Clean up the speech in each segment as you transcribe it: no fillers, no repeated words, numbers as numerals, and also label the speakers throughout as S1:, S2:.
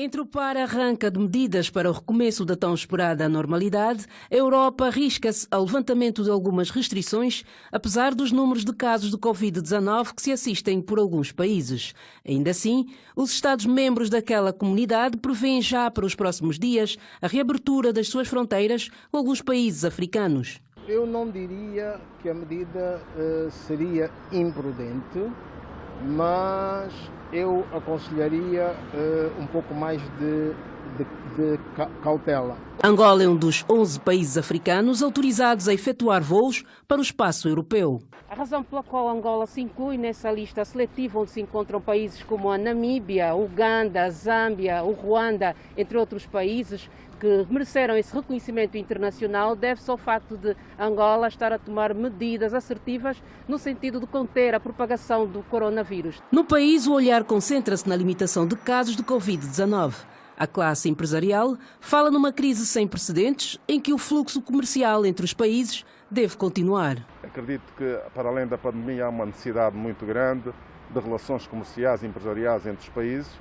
S1: Entre o par-arranca de medidas para o recomeço da tão esperada normalidade, a Europa arrisca-se ao levantamento de algumas restrições, apesar dos números de casos de Covid-19 que se assistem por alguns países. Ainda assim, os Estados-membros daquela comunidade prevêem já para os próximos dias a reabertura das suas fronteiras com alguns países africanos.
S2: Eu não diria que a medida seria imprudente, mas eu aconselharia um pouco mais de cautela.
S1: Angola é um dos 11 países africanos autorizados a efetuar voos para o espaço europeu.
S3: A razão pela qual Angola se inclui nessa lista seletiva, onde se encontram países como a Namíbia, Uganda, a Zâmbia, o Ruanda, entre outros países que mereceram esse reconhecimento internacional, deve-se ao facto de Angola estar a tomar medidas assertivas no sentido de conter a propagação do coronavírus.
S1: No país, o olhar concentra-se na limitação de casos de Covid-19. A classe empresarial fala numa crise sem precedentes em que o fluxo comercial entre os países deve continuar.
S4: Acredito que, para além da pandemia, há uma necessidade muito grande de relações comerciais e empresariais entre os países.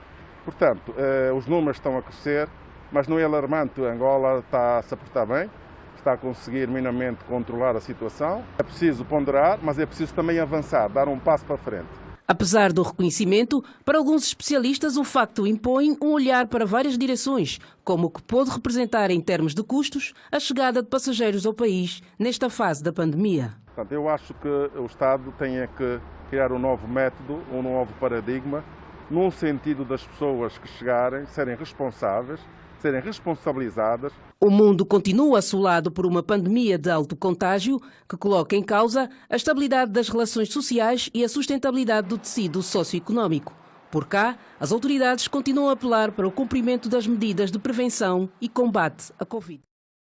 S4: Portanto, os números estão a crescer, mas não é alarmante. Angola está a se portar bem, está a conseguir minimamente controlar a situação. É preciso ponderar, mas é preciso também avançar, dar um passo para frente.
S1: Apesar do reconhecimento, para alguns especialistas o facto impõe um olhar para várias direções, como o que pode representar em termos de custos a chegada de passageiros ao país nesta fase da pandemia.
S4: Portanto, eu acho que o Estado tem que criar um novo método, um novo paradigma, num sentido das pessoas que chegarem serem responsáveis, serem responsabilizadas.
S1: O mundo continua assolado por uma pandemia de alto contágio que coloca em causa a estabilidade das relações sociais e a sustentabilidade do tecido socioeconómico. Por cá, as autoridades continuam a apelar para o cumprimento das medidas de prevenção e combate à Covid.